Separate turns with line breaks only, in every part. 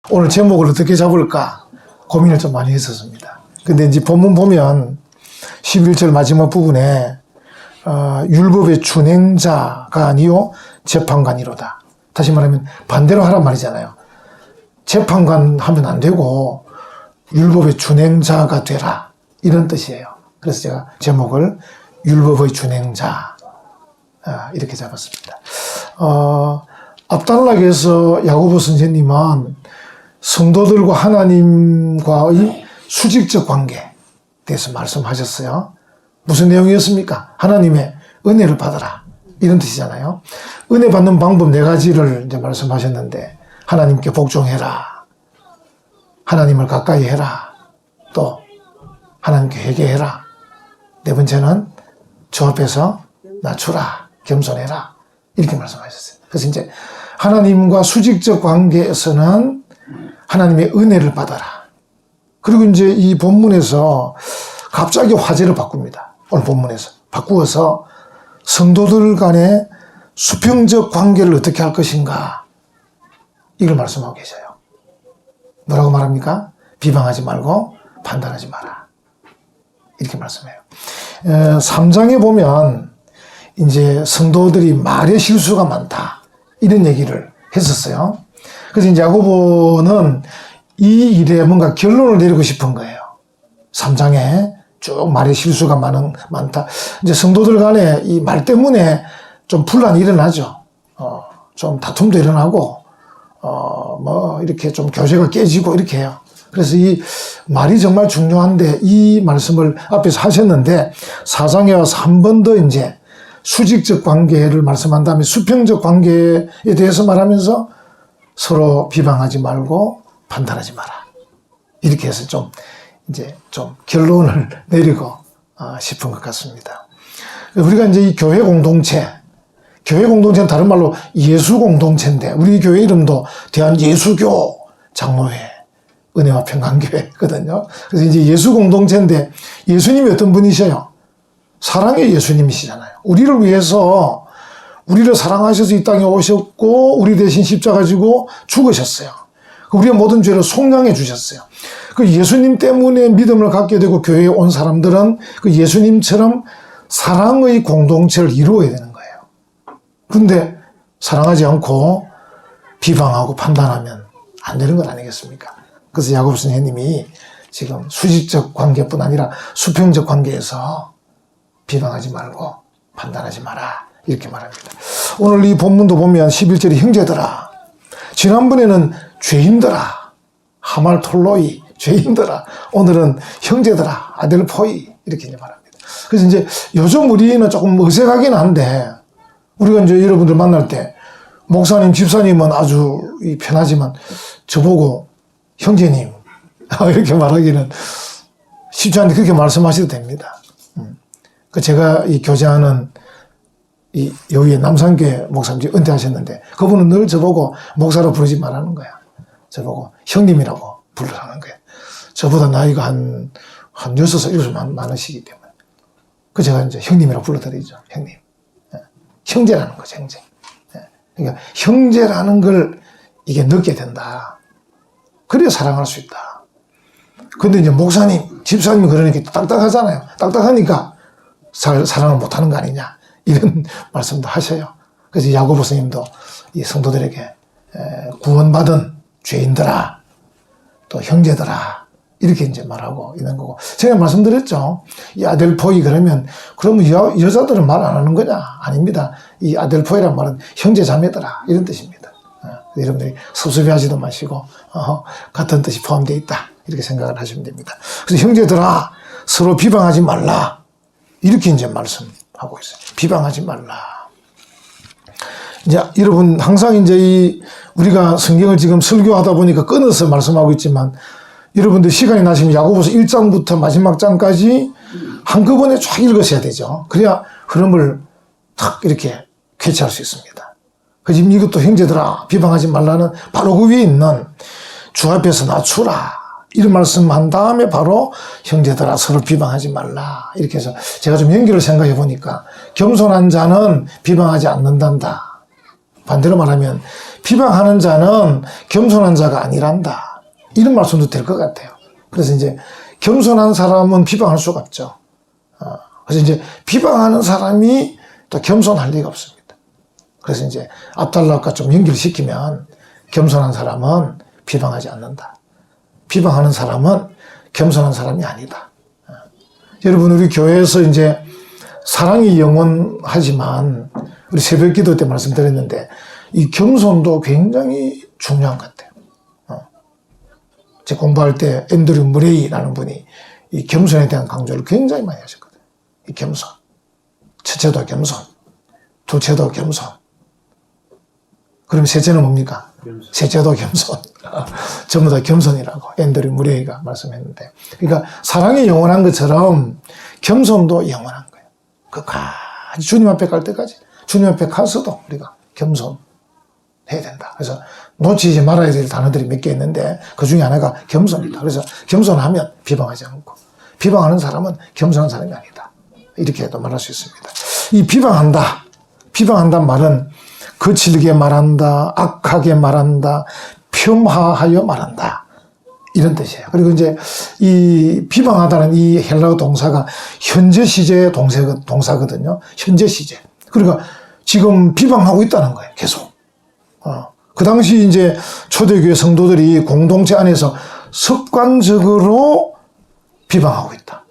오늘 제목을 어떻게 잡을까 고민을 좀 많이 했었습니다. 근데 이제 본문 보면 11절 마지막 부분에 율법의 준행자가 아니요 재판관이로다. 다시 말하면 반대로 하란 말이잖아요. 재판관 하면 안 되고 율법의 준행자가 되라, 이런 뜻이에요. 그래서 제가 제목을 율법의 준행자 이렇게 잡았습니다. 앞단락에서 야고보 선생님은 성도들과 하나님과의 수직적 관계에 대해서 말씀하셨어요. 무슨 내용이었습니까? 하나님의 은혜를 받아라, 이런 뜻이잖아요. 은혜 받는 방법 4가지를 이제 말씀하셨는데, 하나님께 복종해라, 하나님을 가까이 해라, 또 하나님께 회개해라, 4번째는 주 앞에서 낮추라, 겸손해라, 이렇게 말씀하셨어요. 그래서 이제 하나님과 수직적 관계에서는 하나님의 은혜를 받아라. 그리고 이제 이 본문에서 갑자기 화제를 바꿉니다. 오늘 본문에서 바꾸어서 성도들 간의 수평적 관계를 어떻게 할 것인가, 이걸 말씀하고 계셔요. 뭐라고 말합니까? 비방하지 말고 판단하지 마라, 이렇게 말씀해요. 3장에 보면 이제 성도들이 말에 실수가 많다, 이런 얘기를 했었어요. 그래서 이제 야고보는 이 일에 뭔가 결론을 내리고 싶은 거예요. 3장에 쭉 말에 실수가 많다. 이제 성도들 간에 이 말 때문에 좀 분란이 일어나죠. 좀 다툼도 일어나고, 이렇게 좀 교제가 깨지고 이렇게 해요. 그래서 이 말이 정말 중요한데, 이 말씀을 앞에서 하셨는데, 4장에 와서 한 번 더 이제 수직적 관계를 말씀한 다음에 수평적 관계에 대해서 말하면서 서로 비방하지 말고 판단하지 마라, 이렇게 해서 좀 결론을 내리고 싶은 것 같습니다. 우리가 이제 이 교회 공동체는 다른 말로 예수 공동체인데, 우리 교회 이름도 대한예수교 장로회 은혜와 평강교회거든요. 그래서 이제 예수 공동체인데, 예수님이 어떤 분이셔요? 사랑의 예수님이시잖아요. 우리를 위해서, 우리를 사랑하셔서 이 땅에 오셨고, 우리 대신 십자가 지고 죽으셨어요. 우리의 모든 죄를 속량해 주셨어요. 그 예수님 때문에 믿음을 갖게 되고 교회에 온 사람들은 그 예수님처럼 사랑의 공동체를 이루어야 되는 거예요. 그런데 사랑하지 않고 비방하고 판단하면 안 되는 것 아니겠습니까? 그래서 야고보 선생님이 지금 수직적 관계뿐 아니라 수평적 관계에서 비방하지 말고 판단하지 마라, 이렇게 말합니다. 오늘 이 본문도 보면 11절에 형제들아, 지난번에는 죄인들아, 하말톨로이, 죄인들아, 오늘은 형제들아, 아델포이, 이렇게 이제 말합니다. 그래서 이제 요즘 우리는 조금 어색하긴 한데, 우리가 이제 여러분들 만날 때 목사님, 집사님은 아주 편하지만 저보고 형제님 이렇게 말하기는 쉽지 않은데, 그렇게 말씀하셔도 됩니다. 제가 이 교제하는 이 여기에 남산교회 목사님 은퇴하셨는데, 그분은 늘 저보고 목사로 부르지 말라는 거야. 저보고 형님이라고 부르라는 거야. 저보다 나이가 한 6, 7 많으시기 때문에. 제가 이제 형님이라고 불러드리죠. 형님. 형제라는 거죠, 형제. 그러니까 형제라는 걸 이게 느끼게 된다. 그래야 사랑할 수 있다. 근데 이제 목사님, 집사님이 그러니까 딱딱하잖아요. 딱딱하니까 사랑을 못하는 거 아니냐, 이런 말씀도 하셔요. 그래서 야고보 스님도 이 성도들에게 구원받은 죄인들아, 또 형제들아, 이렇게 이제 말하고 있는 거고. 제가 말씀드렸죠. 이 아델포이 그러면 여자들은 말 안 하는 거냐? 아닙니다. 이 아델포이란 말은 형제 자매들아, 이런 뜻입니다. 여러분들이 섭섭해하지도 마시고 같은 뜻이 포함되어 있다, 이렇게 생각을 하시면 됩니다. 그래서 형제들아, 서로 비방하지 말라, 이렇게 이제 말씀하고 있어요. 비방하지 말라. 이제 여러분, 항상 이제 우리가 성경을 지금 설교하다 보니까 끊어서 말씀하고 있지만, 여러분들 시간이 나시면 야고보서 1장부터 마지막 장까지 한꺼번에 쫙 읽으셔야 되죠. 그래야 흐름을 탁 이렇게 캐치할 수 있습니다. 그 지금 이것도 형제들아, 비방하지 말라는 바로 그 위에 있는 주 앞에서 낮추라, 이런 말씀한 다음에 바로 형제들아, 서로 비방하지 말라, 이렇게 해서 제가 좀 연결을 생각해 보니까 겸손한 자는 비방하지 않는단다. 반대로 말하면 비방하는 자는 겸손한 자가 아니란다. 이런 말씀도 될 것 같아요. 그래서 이제 겸손한 사람은 비방할 수가 없죠. 그래서 이제 비방하는 사람이 또 겸손할 리가 없습니다. 그래서 이제 압달락과 좀 연결시키면 겸손한 사람은 비방하지 않는다. 비방하는 사람은 겸손한 사람이 아니다. 여러분, 우리 교회에서 이제 사랑이 영원하지만 우리 새벽 기도 때 말씀드렸는데 이 겸손도 굉장히 중요한 것 같아요. 제 공부할 때 앤드류 무레이라는 분이 이 겸손에 대한 강조를 굉장히 많이 하셨거든요. 이 겸손. 첫째도 겸손. 둘째도 겸손. 그럼 셋째는 뭡니까? 셋째도 겸손. 전부 다 겸손이라고 앤드류 무레이가 말씀했는데. 그러니까 사랑이 영원한 것처럼 겸손도 영원한 거예요. 끝까지 주님 앞에 갈 때까지 주님 앞에 가서도 우리가 겸손해야 된다. 그래서 놓치지 말아야 될 단어들이 몇 개 있는데 그 중에 하나가 겸손이다. 그래서 겸손하면 비방하지 않고 비방하는 사람은 겸손한 사람이 아니다. 이렇게도 말할 수 있습니다. 이 비방한다. 비방한다는 말은 거칠게 말한다, 악하게 말한다, 폄하하여 말한다. 이런 뜻이에요. 그리고 이제 이 비방하다는 이 헬라어 동사가 현재 시제의 동사거든요. 현재 시제. 그러니까 지금 비방하고 있다는 거예요. 계속. 그 당시 이제 초대교회 성도들이 공동체 안에서 습관적으로 비방하고 있다.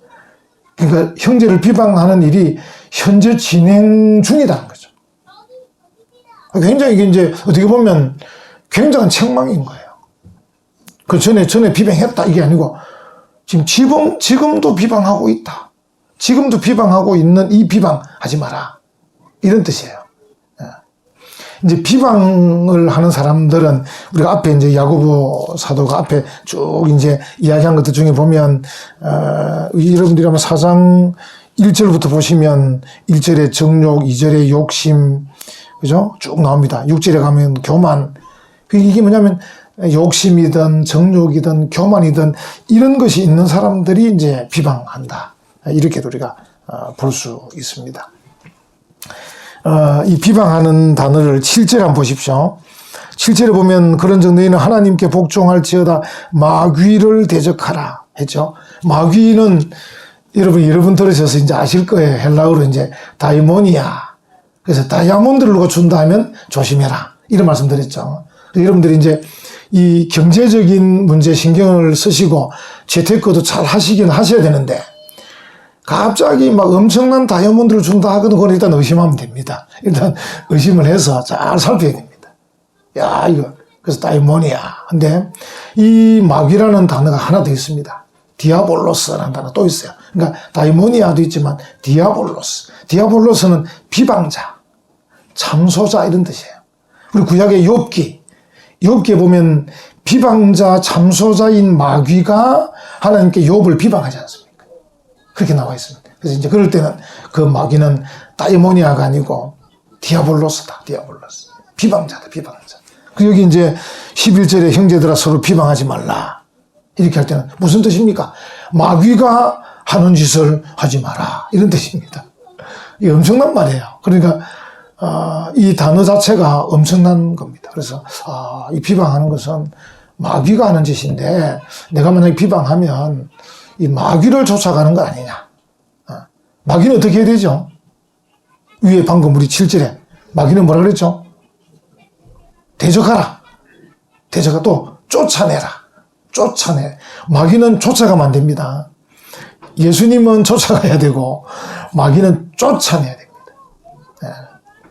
그러니까 형제를 비방하는 일이 현재 진행 중이라는 거죠. 굉장히 이게 이제 어떻게 보면 굉장한 책망인 거예요. 그 전에 비방했다 이게 아니고 지금도 비방하고 있다. 지금도 비방하고 있는 이 비방하지 마라. 이런 뜻이에요. 이제 비방을 하는 사람들은 우리가 앞에 이제 야고보 사도가 앞에 쭉 이제 이야기한 것들 중에 보면 여러분들이 아마 4장 1절부터 보시면 1절에 정욕, 2절에 욕심, 그죠? 쭉 나옵니다. 6절에 가면 교만. 이게 뭐냐면 욕심이든 정욕이든 교만이든 이런 것이 있는 사람들이 이제 비방한다. 이렇게도 우리가 볼 수 있습니다. 이 비방하는 단어를 7절 한번 보십시오. 7절에 보면 그런즉 너희는 하나님께 복종할지어다 마귀를 대적하라 했죠. 마귀는 여러분 들으셔서 이제 아실 거예요. 헬라어로 이제 다이모니아. 그래서 다이아몬드를 누가 준다 하면 조심해라. 이런 말씀 드렸죠. 여러분들이 이제 이 경제적인 문제 신경을 쓰시고 재테크도 잘 하시긴 하셔야 되는데 갑자기 막 엄청난 다이아몬드를 준다 하거든 그건 일단 의심하면 됩니다. 일단 의심을 해서 잘 살펴야 됩니다. 야, 이거. 그래서 다이모니아. 근데 이 마귀라는 단어가 하나 더 있습니다. 디아볼로스라는 단어 또 있어요. 그러니까 다이모니아도 있지만 디아볼로스. 디아볼로스는 비방자, 참소자 이런 뜻이에요. 우리 구약의 욥기에 보면 비방자, 참소자인 마귀가 하나님께 욥을 비방하지 않습니까? 그렇게 나와 있습니다. 그래서 이제 그럴 때는 그 마귀는 다이모니아가 아니고 디아볼로스다. 디아볼로스. 비방자다. 비방자. 그 여기 이제 11절에 형제들아 서로 비방하지 말라. 이렇게 할 때는 무슨 뜻입니까? 마귀가 하는 짓을 하지 마라. 이런 뜻입니다. 이게 엄청난 말이에요. 그러니까 이 단어 자체가 엄청난 겁니다. 그래서 이 비방하는 것은 마귀가 하는 짓인데 내가 만약에 비방하면 이 마귀를 쫓아가는 거 아니냐. 마귀는 어떻게 해야 되죠? 위에 방금 우리 7절에 마귀는 뭐라 그랬죠? 대적하라. 대적하 또 쫓아내라. 쫓아내. 마귀는 쫓아가면 안 됩니다. 예수님은 쫓아가야 되고 마귀는 쫓아내야 됩니다.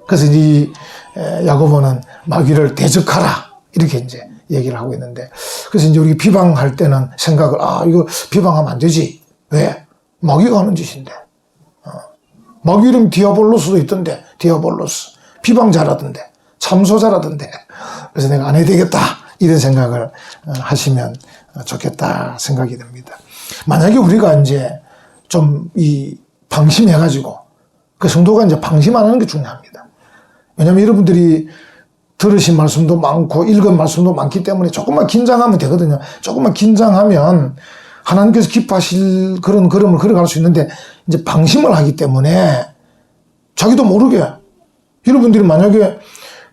그래서 이 야고보는 마귀를 대적하라. 이렇게 이제 얘기를 하고 있는데 그래서 이제 우리 비방할 때는 생각을 이거 비방하면 안 되지. 왜? 마귀가 하는 짓인데. 마귀 이름 디아볼로스도 있던데. 디아볼로스. 비방자라던데. 참소자라던데. 그래서 내가 안 해야 되겠다. 이런 생각을 하시면 좋겠다 생각이 듭니다. 만약에 우리가 이제 좀 방심해가지고 그 성도가 이제 방심 안 하는 게 중요합니다. 왜냐면 여러분들이 들으신 말씀도 많고 읽은 말씀도 많기 때문에 조금만 긴장하면 되거든요. 조금만 긴장하면 하나님께서 기뻐하실 그런 걸음을 걸어갈 수 있는데 이제 방심을 하기 때문에 자기도 모르게 여러분들이 만약에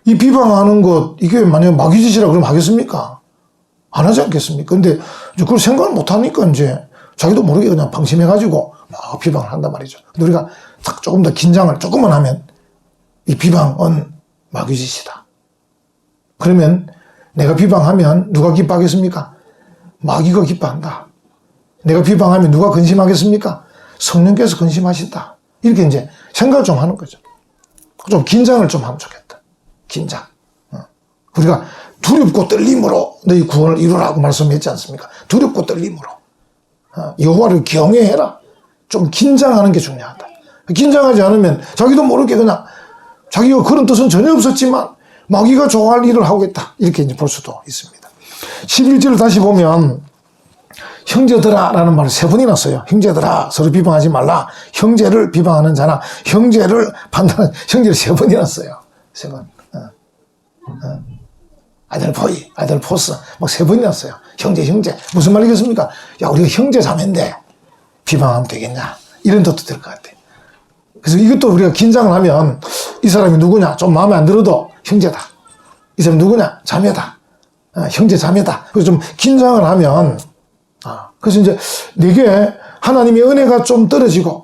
이 비방하는 것, 이게 만약에 마귀짓이라 그러면 하겠습니까? 안 하지 않겠습니까? 근데 그걸 생각을 못 하니까 이제 자기도 모르게 그냥 방심해가지고 막 비방을 한단 말이죠. 근데 우리가 딱 조금 더 긴장을 조금만 하면 이 비방은 마귀짓이다. 그러면 내가 비방하면 누가 기뻐하겠습니까? 마귀가 기뻐한다. 내가 비방하면 누가 근심하겠습니까? 성령께서 근심하신다. 이렇게 이제 생각을 좀 하는 거죠. 좀 긴장을 좀 하면 좋겠다. 긴장. 우리가 두렵고 떨림으로 너희 구원을 이루라고 말씀했지 않습니까? 두렵고 떨림으로. 여호와를 경외해라. 좀 긴장하는 게 중요하다. 긴장하지 않으면 자기도 모르게 그냥 자기가 그런 뜻은 전혀 없었지만 마귀가 좋아할 일을 하겠다. 이렇게 이제 볼 수도 있습니다. 11절을 다시 보면 형제들아 라는 말을 3번이나 써요. 형제들아 서로 비방하지 말라. 형제를 비방하는 자나 형제를 판단하는 형제를 3번이나 써요. 3번. 아델포이, 아델포스 막 3번이나 써요. 형제 무슨 말이겠습니까? 야 우리가 형제 자매인데 비방하면 되겠냐 이런 뜻도 될 것 같아요. 그래서 이것도 우리가 긴장을 하면 이 사람이 누구냐 좀 마음에 안 들어도 형제다. 이 사람이 누구냐 자매다. 형제 자매다. 그래서 좀 긴장을 하면 그래서 이제 내게 하나님의 은혜가 좀 떨어지고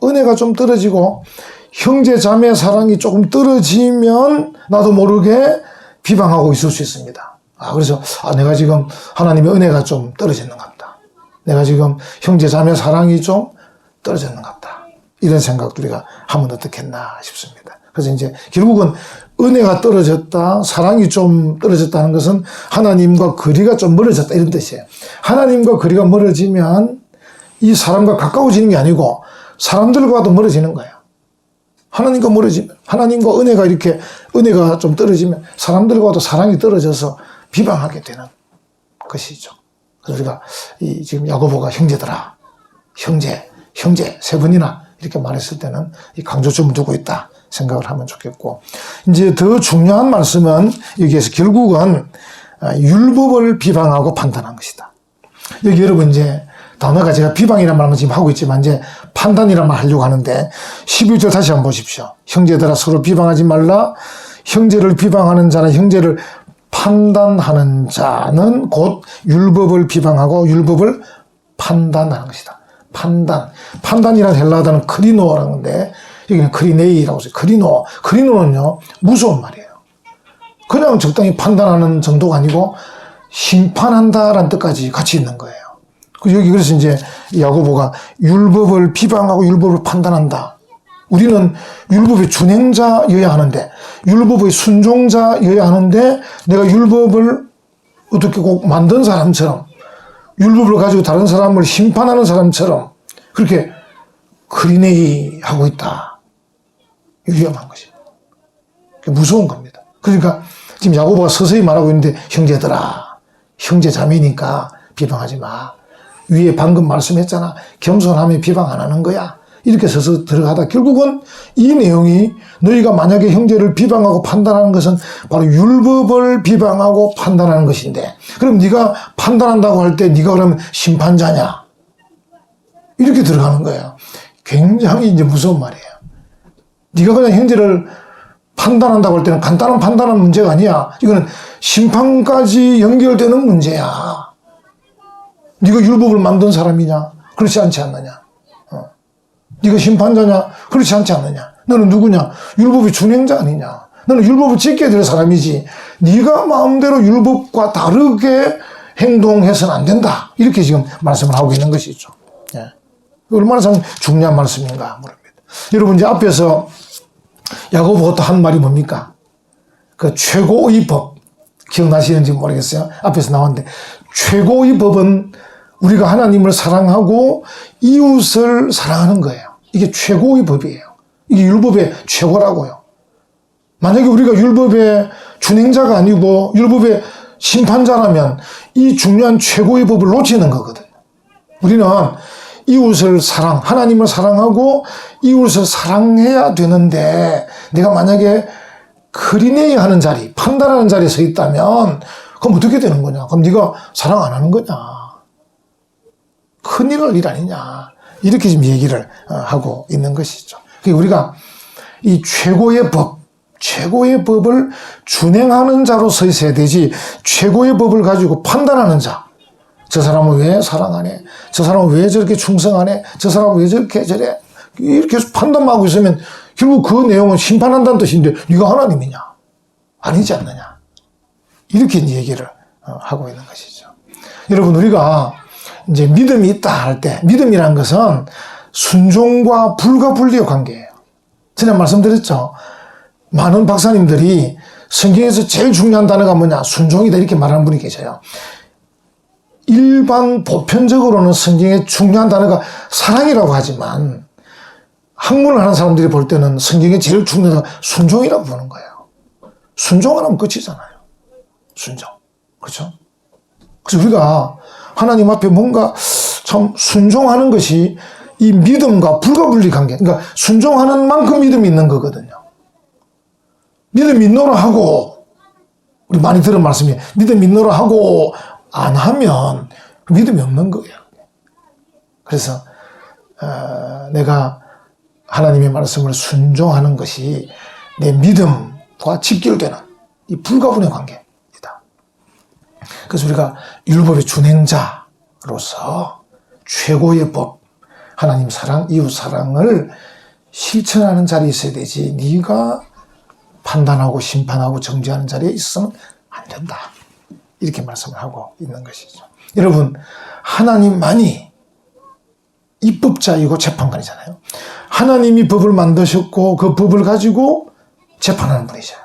형제 자매 사랑이 조금 떨어지면 나도 모르게 비방하고 있을 수 있습니다. 그래서 내가 지금 하나님의 은혜가 좀 떨어지는 것 같다. 내가 지금 형제 자매 사랑이 좀 떨어지는 것 같다. 이런 생각도 우리가 하면 어떻겠나 싶습니다. 그래서 이제 결국은 은혜가 떨어졌다, 사랑이 좀 떨어졌다는 것은 하나님과 거리가 좀 멀어졌다 이런 뜻이에요. 하나님과 거리가 멀어지면 이 사람과 가까워지는 게 아니고 사람들과도 멀어지는 거예요. 하나님과 멀어지면, 하나님과 은혜가 좀 떨어지면 사람들과도 사랑이 떨어져서 비방하게 되는 것이죠. 그래서 우리가 지금 야고보가 형제들아, 형제 3번이나 이렇게 말했을 때는 이 강조점을 두고 있다 생각을 하면 좋겠고, 이제 더 중요한 말씀은 여기에서 결국은 율법을 비방하고 판단한 것이다. 여기 여러분 이제 단어가 제가 비방이란 말만 지금 하고 있지만 이제 판단이란 말 하려고 하는데 11절 다시 한번 보십시오. 형제들아 서로 비방하지 말라. 형제를 비방하는 자는 형제를 판단하는 자는 곧 율법을 비방하고 율법을 판단하는 것이다. 판단이라는 헬라어 단어는 크리노라는 건데 여기는 크리네이라고 써요. 크리노는요 무서운 말이에요. 그냥 적당히 판단하는 정도가 아니고 심판한다라는 뜻까지 같이 있는 거예요. 여기 그래서 이제 야고보가 율법을 비방하고 율법을 판단한다. 우리는 율법의 준행자여야 하는데 율법의 순종자여야 하는데 내가 율법을 어떻게 꼭 만든 사람처럼 율법을 가지고 다른 사람을 심판하는 사람처럼 그렇게 크리네이 하고 있다. 위험한 것입니다. 무서운 겁니다. 그러니까 지금 야고보가 서서히 말하고 있는데 형제들아, 형제 자매니까 비방하지 마. 위에 방금 말씀했잖아. 겸손하면 비방 안 하는 거야. 이렇게 서서 들어가다 결국은 이 내용이 너희가 만약에 형제를 비방하고 판단하는 것은 바로 율법을 비방하고 판단하는 것인데 그럼 네가 판단한다고 할 때 네가 그러면 심판자냐? 이렇게 들어가는 거예요. 굉장히 이제 무서운 말이에요. 네가 그냥 형제를 판단한다고 할 때는 간단한 판단한 문제가 아니야. 이거는 심판까지 연결되는 문제야. 네가 율법을 만든 사람이냐? 그렇지 않지 않느냐? 네가 심판자냐? 그렇지 않지 않느냐? 너는 누구냐? 율법의 준행자 아니냐? 너는 율법을 지켜야 될 사람이지. 네가 마음대로 율법과 다르게 행동해서는 안 된다. 이렇게 지금 말씀을 하고 있는 것이죠. 예. 얼마나 참 중요한 말씀인가 모릅니다. 여러분 이제 앞에서 야고보가 또 한 말이 뭡니까? 그 최고의 법 기억나시는지 모르겠어요. 앞에서 나왔는데 최고의 법은 우리가 하나님을 사랑하고 이웃을 사랑하는 거예요. 이게 최고의 법이에요. 이게 율법의 최고라고요. 만약에 우리가 율법의 준행자가 아니고 율법의 심판자라면 이 중요한 최고의 법을 놓치는 거거든요. 우리는 이웃을 하나님을 사랑하고 이웃을 사랑해야 되는데 내가 만약에 크리네이 하는 자리, 판단하는 자리에 서 있다면 그럼 어떻게 되는 거냐? 그럼 네가 사랑 안 하는 거냐? 큰일 일 아니냐? 이렇게 지금 얘기를 하고 있는 것이죠. 우리가 이 최고의 법, 최고의 법을 준행하는 자로 서 있어야 되지, 최고의 법을 가지고 판단하는 자. 저 사람은 왜 사랑하네? 저 사람은 왜 저렇게 충성하네? 저 사람은 왜 저렇게 저래? 이렇게 판단만 하고 있으면 결국 그 내용은 심판한다는 뜻인데 네가 하나님이냐? 아니지 않느냐? 이렇게 이제 얘기를 하고 있는 것이죠. 여러분, 우리가 이제 믿음이 있다 할 때, 믿음이란 것은 순종과 불과 분리의 관계예요. 전에 말씀드렸죠. 많은 박사님들이 성경에서 제일 중요한 단어가 뭐냐? 순종이다, 이렇게 말하는 분이 계셔요. 일반 보편적으로는 성경에 중요한 단어가 사랑이라고 하지만 학문을 하는 사람들이 볼 때는 성경에 제일 중요한 단어가 순종이라고 보는 거예요. 순종 안 하면 끝이잖아요. 순종. 그렇죠? 그래서 우리가 하나님 앞에 뭔가 참 순종하는 것이 이 믿음과 불가분리 관계, 그러니까 순종하는 만큼 믿음이 있는 거거든요. 믿음 있노라 하고, 우리 많이 들은 말씀이 믿음 있노라 하고 안 하면 믿음이 없는 거예요. 그래서 내가 하나님의 말씀을 순종하는 것이 내 믿음과 직결되는 이 불가분의 관계이다. 그래서 우리가 율법의 준행자로서 최고의 법, 하나님 사랑, 이웃 사랑을 실천하는 자리에 있어야 되지, 네가 판단하고 심판하고 정죄하는 자리에 있으면 안 된다. 이렇게 말씀을 하고 있는 것이죠. 여러분, 하나님만이 입법자이고 재판관이잖아요. 하나님이 법을 만드셨고 그 법을 가지고 재판하는 분이셔요.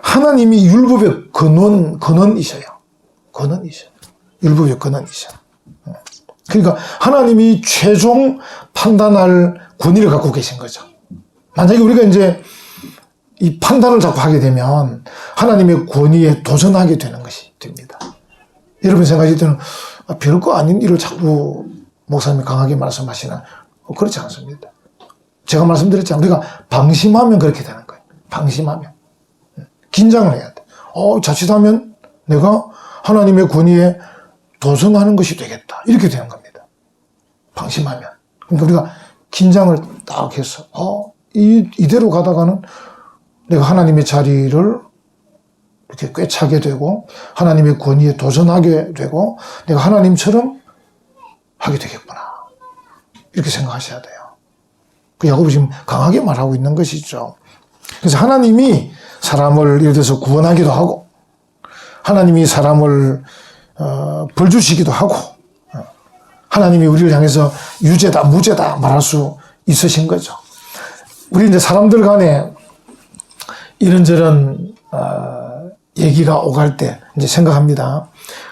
하나님이 율법의 근원이셔요. 근원이셔요. 율법의 근원이셔요. 그러니까 하나님이 최종 판단할 권위를 갖고 계신 거죠. 만약에 우리가 이제 이 판단을 자꾸 하게 되면 하나님의 권위에 도전하게 되는 것이 됩니다. 여러분 생각하실 때는 별거 아닌 일을 자꾸 목사님이 강하게 말씀하시나? 그렇지 않습니다. 제가 말씀드렸잖아요. 우리가 방심하면 그렇게 되는 거예요. 방심하면. 긴장을 해야 돼. 자칫하면 내가 하나님의 권위에 도전하는 것이 되겠다. 이렇게 되는 겁니다. 방심하면. 그러니까 우리가 긴장을 딱 해서 이대로 가다가는 내가 하나님의 자리를 이렇게 꿰차게 되고 하나님의 권위에 도전하게 되고 내가 하나님처럼 하게 되겠구나. 이렇게 생각하셔야 돼요. 그 야고보 지금 강하게 말하고 있는 것이죠. 그래서 하나님이 사람을 예를 들어서 구원하기도 하고 하나님이 사람을 벌 주시기도 하고 하나님이 우리를 향해서 유죄다 무죄다 말할 수 있으신 거죠. 우리 이제 사람들 간에 이런저런 얘기가 오갈 때 이제 생각합니다.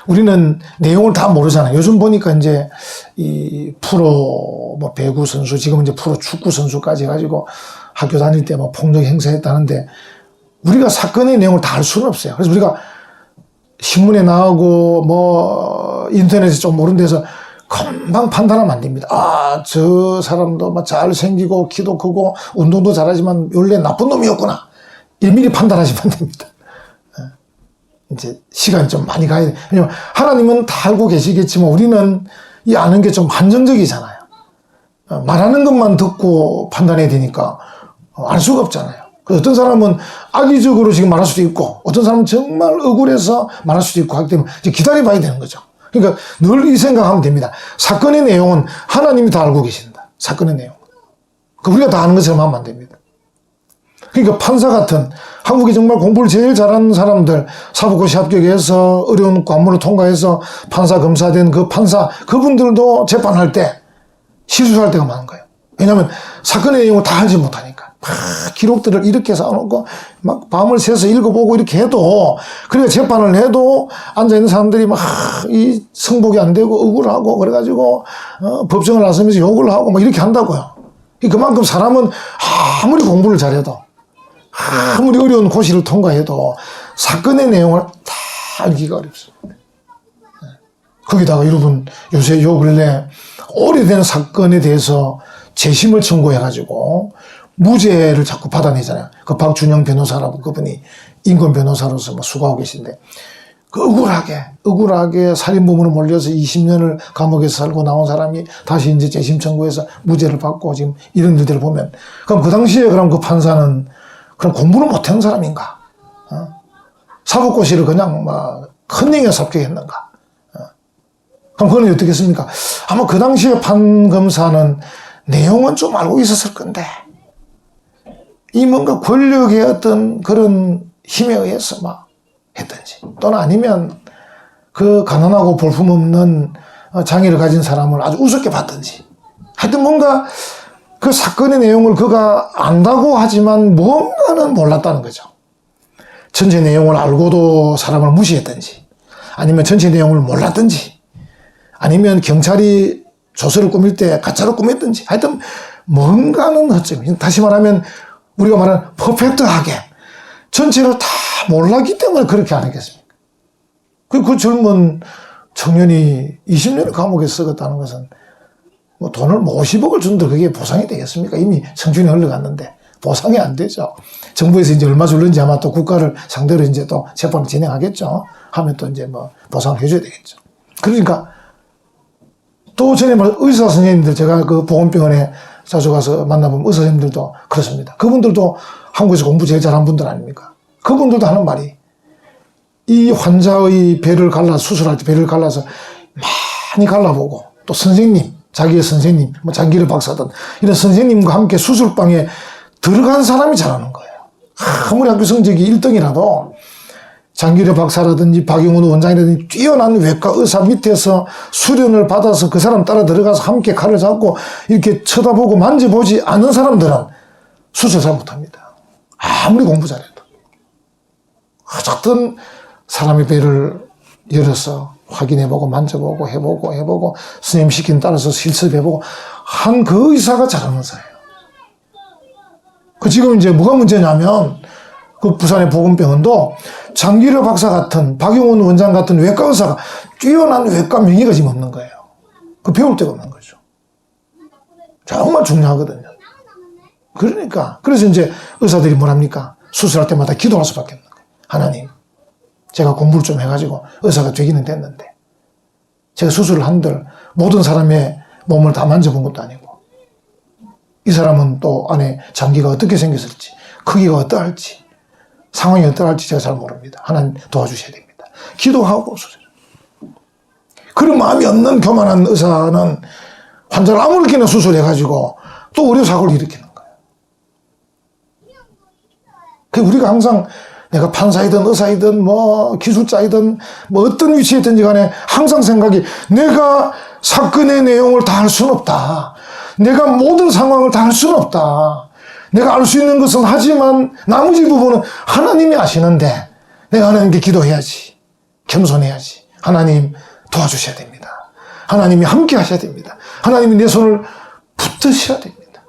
우리는 내용을 다 모르잖아요. 요즘 보니까 이제 이 프로 뭐 배구 선수, 지금 이제 프로 축구 선수까지 해가지고 학교 다닐 때 뭐 폭력 행사했다는데 우리가 사건의 내용을 다 알 수는 없어요. 그래서 우리가 신문에 나오고 뭐 인터넷에 좀 모르는 데서 금방 판단하면 안 됩니다. 저 사람도 막 잘생기고 키도 크고 운동도 잘하지만 원래 나쁜 놈이었구나. 일일이 판단하시면 안 됩니다. 이제 시간이 좀 많이 가야 돼요. 왜냐면 하나님은 다 알고 계시겠지만 우리는 이 아는 게 좀 한정적이잖아요. 말하는 것만 듣고 판단해야 되니까 알 수가 없잖아요. 어떤 사람은 악의적으로 지금 말할 수도 있고 어떤 사람은 정말 억울해서 말할 수도 있고 하기 때문에 이제 기다려봐야 되는 거죠. 그러니까 늘 이 생각하면 됩니다. 사건의 내용은 하나님이 다 알고 계신다. 사건의 내용. 우리가 다 아는 것처럼 하면 안 됩니다. 그러니까 판사 같은 한국에 정말 공부를 제일 잘하는 사람들 사법고시 합격해서 어려운 관문을 통과해서 판사 검사된 그 판사 그분들도 재판할 때 실수할 때가 많은 거예요. 왜냐하면 사건의 내용을 다 알지 못하니까 막 기록들을 이렇게 쌓아놓고 막 밤을 새서 읽어보고 이렇게 해도 그러니까 재판을 해도 앉아있는 사람들이 막 이 성복이 안 되고 억울하고 그래가지고 법정을 나서면서 욕을 하고 막 이렇게 한다고요. 그만큼 사람은 아무리 공부를 잘해도 아무리 어려운 고시를 통과해도 사건의 내용을 다 알기가 어렵습니다. 거기다가 여러분 요새 요 근래 오래된 사건에 대해서 재심을 청구해가지고 무죄를 자꾸 받아내잖아요. 그 박준영 변호사라고 그분이 인권 변호사로서 뭐 수고하고 계신데 그 억울하게 살인범으로 몰려서 20년을 감옥에서 살고 나온 사람이 다시 이제 재심 청구해서 무죄를 받고 지금 이런 일들을 보면 그럼 그 당시에 그럼 그 판사는 그럼 공부는 못하는 사람인가? 사법고시를 그냥 뭐 컨닝해서 합격했는가? 그럼 그건 어떻겠습니까? 아마 그 당시에 판검사는 내용은 좀 알고 있었을 건데 이 뭔가 권력의 어떤 그런 힘에 의해서 막 했든지 또는 아니면 그 가난하고 볼품없는 장애를 가진 사람을 아주 우습게 봤든지 하여튼 뭔가 그 사건의 내용을 그가 안다고 하지만 뭔가는 몰랐다는 거죠. 전체 내용을 알고도 사람을 무시했든지 아니면 전체 내용을 몰랐든지 아니면 경찰이 조서를 꾸밀 때 가짜로 꾸몄든지 하여튼 뭔가는 허점이 다시 말하면 우리가 말하는 퍼펙트하게 전체를 다 몰랐기 때문에 그렇게 안 했겠습니까? 그 젊은 청년이 20년을 감옥에 썩었다는 것은 뭐 돈을 50억을 준다 그게 보상이 되겠습니까? 이미 청춘이 흘러갔는데 보상이 안 되죠. 정부에서 이제 얼마 줄는지 아마 또 국가를 상대로 이제 또 재판을 진행하겠죠. 하면 또 이제 뭐 보상을 해줘야 되겠죠. 그러니까 또 전에 말 의사 선생님들 제가 그 보건병원에 자주 가서 만나보면 의사 선생님들도 그렇습니다. 그분들도 한국에서 공부 제일 잘한 분들 아닙니까? 그분들도 하는 말이 이 환자의 배를 갈라 수술할 때 배를 갈라서 많이 갈라보고 또 선생님 자기의 선생님 뭐 장기를 박사든 이런 선생님과 함께 수술방에 들어간 사람이 잘하는 거예요. 아무리 학교 성적이 1등이라도 장기려 박사라든지 박용훈 원장이라든지 뛰어난 외과 의사 밑에서 수련을 받아서 그 사람 따라 들어가서 함께 칼을 잡고 이렇게 쳐다보고 만져보지 않는 사람들은 수술 잘 못합니다. 아무리 공부 잘해도. 어쨌든 사람의 배를 열어서 확인해보고 만져보고 해보고 선생님 시킨 따라서 실습해보고 한 그 의사가 잘하는 의사예요. 그 지금 이제 뭐가 문제냐면 그 부산의 보건병원도 장기려 박사 같은 박용훈 원장 같은 외과 의사가 뛰어난 외과 명의가 지금 없는 거예요. 그 배울 데가 없는 거죠. 정말 중요하거든요. 그러니까 그래서 이제 의사들이 뭐랍니까? 수술할 때마다 기도할 수밖에 없는 거예요. 하나님, 제가 공부를 좀 해가지고 의사가 되기는 됐는데 제가 수술을 한들 모든 사람의 몸을 다 만져본 것도 아니고 이 사람은 또 안에 장기가 어떻게 생겼을지 크기가 어떠할지 상황이 어떠할지 제가 잘 모릅니다. 하나님 도와주셔야 됩니다. 기도하고 수술. 그런 마음이 없는 교만한 의사는 환자를 아무렇게나 수술해가지고 또 의료사고를 일으키는 거예요. 우리가 항상 내가 판사이든 의사이든 뭐 기술자이든 뭐 어떤 위치에 있든지 간에 항상 생각이 내가 사건의 내용을 다 할 수는 없다. 내가 모든 상황을 다 할 수는 없다. 내가 알 수 있는 것은 하지만 나머지 부분은 하나님이 아시는데 내가 하나님께 기도해야지. 겸손해야지. 하나님 도와주셔야 됩니다. 하나님이 함께 하셔야 됩니다. 하나님이 내 손을 붙드셔야 됩니다.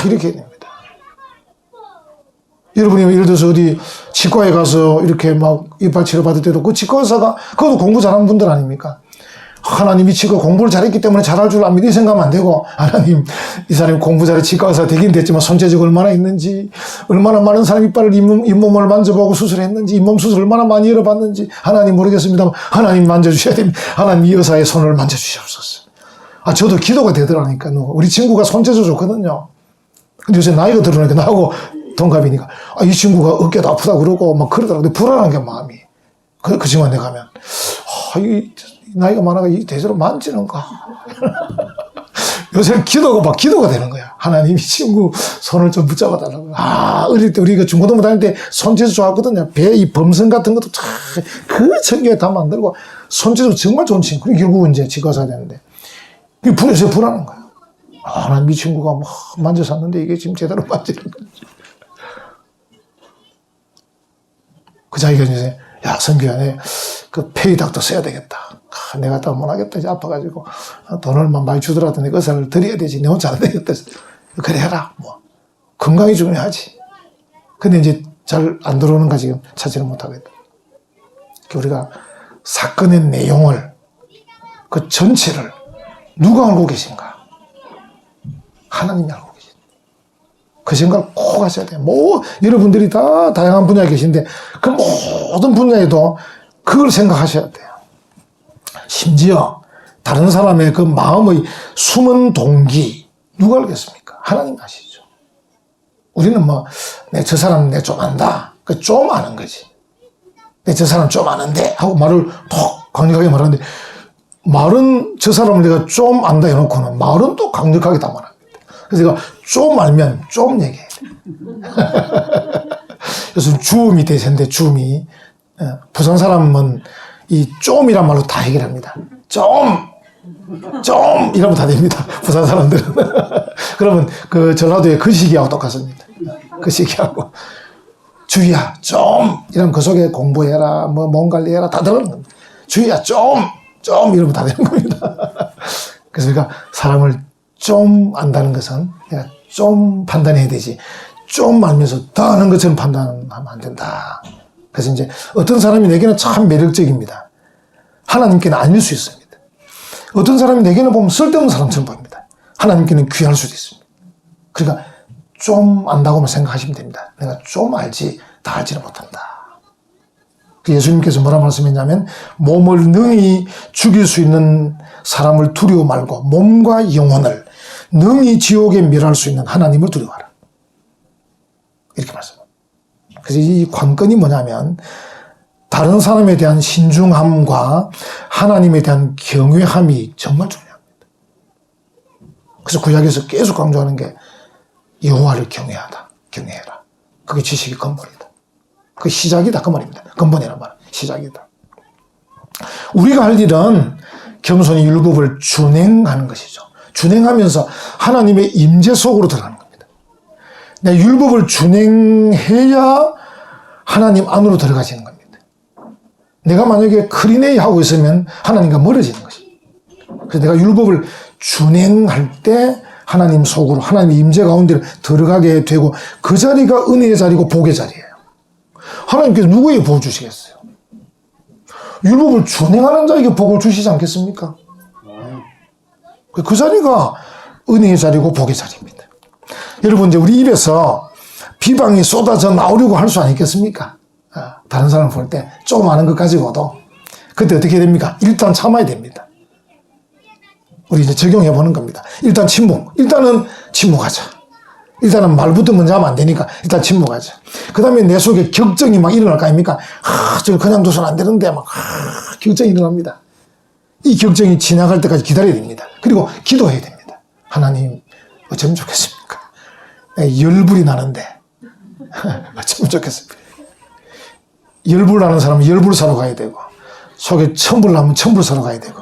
이렇게 해야 됩니다. 여러분이 예를 들어서 어디 치과에 가서 이렇게 막 이빨 치료받을 때도 그 치과 의사가 그것도 공부 잘하는 분들 아닙니까? 하나님 이 치과 공부를 잘했기 때문에 잘할 줄 압니다. 이 생각하면 안 되고 하나님 이 사람이 공부 잘해 치과 의사 되긴 됐지만 손재주가 얼마나 있는지 얼마나 많은 사람 이빨을 잇몸을 만져보고 수술했는지 잇몸 수술 얼마나 많이 열어봤는지 하나님 모르겠습니다만 하나님 만져주셔야 됩니다. 하나님 이 의사의 손을 만져주시옵소서. 저도 기도가 되더라니까. 우리 친구가 손재주 좋거든요. 근데 요새 나이가 들어오니까 나하고 동갑이니까 이 친구가 어깨도 아프다 그러고 막 그러더라고요. 불안한 게 마음이. 그 친구한테 가면 이 나이가 많아가 이 대체로 만지는가? 요새는 기도가 되는 거야. 하나님 이 친구 손을 좀 붙잡아 달라고. 어릴 때 우리가 중고등부 다닐 때 손재주 좋았거든요. 배 이 범선 같은 것도 그 청교에 다 만들고 손재주 정말 좋은 친구. 결국은 이제 치과사 되는데 요새 불안한 거야. 하나님 이 친구가 막 만져봤는데 이게 지금 제대로 만지는 건지. 그 자기가 이제 야 성규야 내 그 페이닥도 써야 되겠다. 내가 또 못하겠다. 이제 아파가지고 돈을 많이 주더라도 내가 의사를 드려야 되지. 내 혼자 안 되겠다. 그래 해라. 뭐 건강이 중요하지. 근데 이제 잘 안 들어오는가 지금 찾지를 못하겠다. 우리가 사건의 내용을 그 전체를 누가 알고 계신가? 하나님이 알고 계신다. 그 생각을 꼭 하셔야 돼요. 여러분들이 다 다양한 분야에 계신데 그 모든 분야에도 그걸 생각하셔야 돼요. 심지어 다른 사람의 그 마음의 숨은 동기 누가 알겠습니까? 하나님 아시죠. 우리는 뭐, 저 사람 내 좀 안다. 그 좀 아는 거지. 저 사람 좀 아는데 하고 말을 톡 강력하게 말하는데, 말은 저 사람을 내가 좀 안다 해놓고는 말은 또 강력하게 다 말합니다. 그래서 내가 좀 알면 좀 얘기해야 돼. 그래서 주음이 대세인데, 주음이. 부산 사람은 이 좀이란 말로 다 해결합니다. 좀 이러면 다 됩니다. 부산 사람들은. 그러면 그 전라도의 그 시기하고 똑같습니다. 그 시기하고. 주희야, 좀! 이러면 그 속에 공부해라, 뭐, 몸 관리해라, 다 들어가는 겁니다. 주희야, 좀! 이러면 다 되는 겁니다. 그래서 우리가 사람을 좀 안다는 것은 내가 좀 판단해야 되지, 좀 알면서 더 아는 것처럼 판단하면 안 된다. 그래서 이제 어떤 사람이 내게는 참 매력적입니다. 하나님께는 아닐 수 있습니다. 어떤 사람이 내게는 보면 쓸데없는 사람처럼 보입니다. 하나님께는 귀할 수도 있습니다. 그러니까 좀 안다고만 생각하시면 됩니다. 내가 좀 알지 다 알지는 못한다. 예수님께서 뭐라 말씀했냐면, 몸을 능히 죽일 수 있는 사람을 두려워 말고 몸과 영혼을 능히 지옥에 멸할 수 있는 하나님을 두려워하라. 이렇게 말씀합니다. 그래서 이 관건이 뭐냐면, 다른 사람에 대한 신중함과 하나님에 대한 경외함이 정말 중요합니다. 그래서 구약에서 계속 강조하는 게 여호와를 경외해라. 그게 지식의 근본이다. 그 시작이다 그 말입니다. 근본이란 말은 시작이다. 우리가 할 일은 겸손히 율법을 준행하는 것이죠. 준행하면서 하나님의 임재 속으로 들어가는 겁니다. 내가 율법을 준행해야 하나님 안으로 들어가지는 겁니다. 내가 만약에 크리네이 하고 있으면 하나님과 멀어지는 것입니다. 그래서 내가 율법을 준행할 때 하나님 속으로, 하나님의 임재 가운데 들어가게 되고, 그 자리가 은혜의 자리고 복의 자리예요. 하나님께서 누구에게 복을 주시겠어요? 율법을 준행하는 자에게 복을 주시지 않겠습니까? 그 자리가 은혜의 자리고 복의 자리입니다. 여러분, 이제 우리 입에서 비방이 쏟아져 나오려고 할 수 아니겠습니까? 다른 사람 볼 때 조금 아는 것 가지고도 그때 어떻게 됩니까? 일단 참아야 됩니다. 우리 이제 적용해 보는 겁니다. 일단 일단은 침묵하자. 일단은 말부터 먼저 하면 안 되니까 일단 침묵하자. 그 다음에 내 속에 격정이 막 일어날 거 아닙니까? 저걸 그냥 둬서는 안 되는데 막 격정이 일어납니다. 이 격정이 지나갈 때까지 기다려야 됩니다. 그리고 기도해야 됩니다. 하나님, 어쩌면 좋겠습니까? 열불이 나는데 어쩌면 좋겠습니까? 열불 나는 사람은 열불 사러 가야 되고, 속에 천불 나면 천불 사러 가야 되고.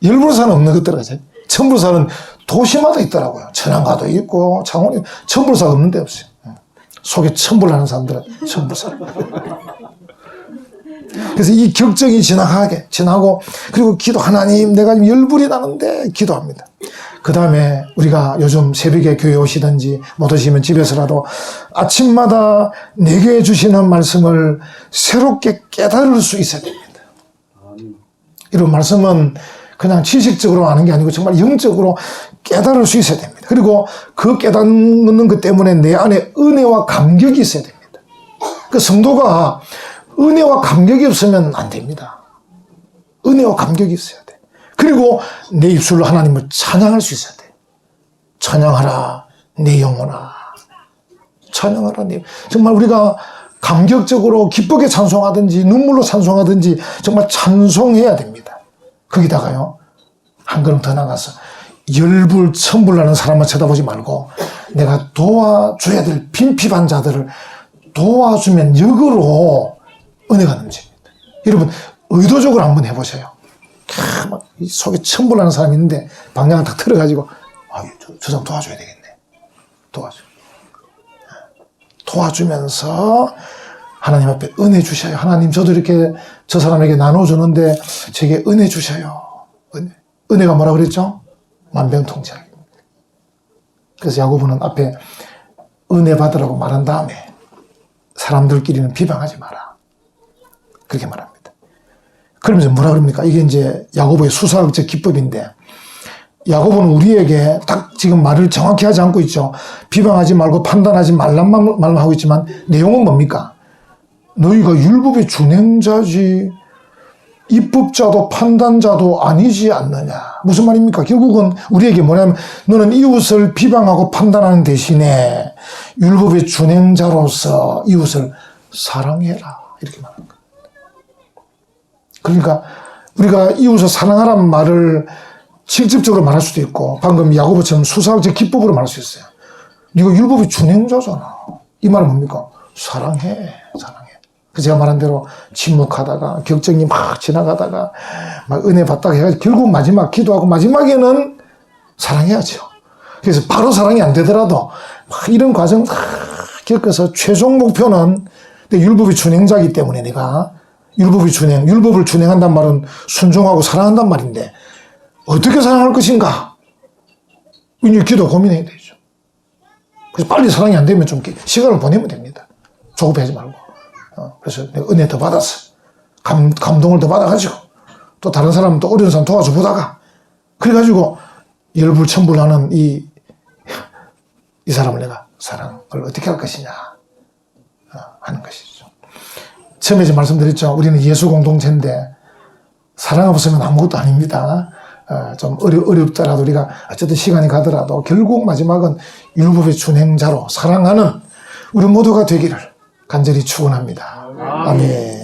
열불사는 없는 것 들어가죠. 천불사는 도시마다 있더라고요. 천안가도 있고, 창원에 천불사가 없는 데 없어요. 속에 천불 나는 사람들은 천불사. 그래서 이 격정이 지나고, 그리고 기도, 하나님, 내가 열불이 나는데 기도합니다. 그 다음에 우리가 요즘 새벽에 교회 오시든지 못 오시면 집에서라도 아침마다 내게 주시는 말씀을 새롭게 깨달을 수 있어야 됩니다. 이런 말씀은 그냥 지식적으로 아는 게 아니고 정말 영적으로 깨달을 수 있어야 됩니다. 그리고 그 깨닫는 것 때문에 내 안에 은혜와 감격이 있어야 됩니다. 그 성도가 은혜와 감격이 없으면 안 됩니다. 은혜와 감격이 있어야 돼. 그리고 내 입술로 하나님을 찬양할 수 있어야 돼. 찬양하라 내 영혼아. 찬양하라 내. 정말 우리가 감격적으로 기쁘게 찬송하든지 눈물로 찬송하든지 정말 찬송해야 됩니다. 거기다가요, 한 걸음 더 나가서 열불 천불 나는 사람만 쳐다보지 말고 내가 도와줘야 될 빈핍한 자들을 도와주면 역으로 은혜가 넘칩니다. 여러분 의도적으로 한번 해보세요. 막 속에 천불 나는 사람이 있는데 방향을 딱 틀어가지고 저 사람 도와줘야 되겠네. 도와주면서 하나님 앞에 은혜 주셔요. 하나님, 저도 이렇게 저 사람에게 나눠주는데 제게 은혜 주셔요. 은혜가 뭐라 그랬죠? 만병통치약. 그래서 야고보는 앞에 은혜 받으라고 말한 다음에 사람들끼리는 비방하지 마라. 그렇게 말합니다. 그러면서 뭐라 그럽니까? 이게 이제 야고보의 수사학적 기법인데, 야고보는 우리에게 딱 지금 말을 정확히 하지 않고 있죠. 비방하지 말고 판단하지 말란 말만 하고 있지만 내용은 뭡니까? 너희가 율법의 준행자지 입법자도 판단자도 아니지 않느냐. 무슨 말입니까? 결국은 우리에게 뭐냐면 너는 이웃을 비방하고 판단하는 대신에 율법의 준행자로서 이웃을 사랑해라. 이렇게 말하는 거예요. 그러니까 우리가 이웃을 사랑하라는 말을 직접적으로 말할 수도 있고 방금 야고보처럼 수사학적 기법으로 말할 수 있어요. 네가 율법의 준행자잖아. 이 말은 뭡니까? 사랑해. 제가 말한 대로 침묵하다가 격정이 막 지나가다가 막 은혜 받다가 해가지고 결국 마지막 기도하고 마지막에는 사랑해야죠. 그래서 바로 사랑이 안 되더라도 막 이런 과정 다 겪어서 최종 목표는 율법의 준행자이기 때문에 내가 율법을 준행한단 말은 순종하고 사랑한단 말인데 어떻게 사랑할 것인가? 이제 기도 고민해야 되죠. 그래서 빨리 사랑이 안 되면 좀 시간을 보내면 됩니다. 조급해하지 말고. 그래서 내가 은혜 더 받았어. 감동을 더 받아가지고 또 다른 사람 또 어려운 사람 도와줘 보다가 그래가지고 열불천불하는 이 사람을 내가 사랑을 어떻게 할 것이냐 하는 것이죠. 처음에 말씀드렸죠. 우리는 예수 공동체인데 사랑 없으면 아무것도 아닙니다. 좀 어렵더라도 우리가 어쨌든 시간이 가더라도 결국 마지막은 율법의 준행자로 사랑하는 우리 모두가 되기를 간절히 축원합니다. 아멘.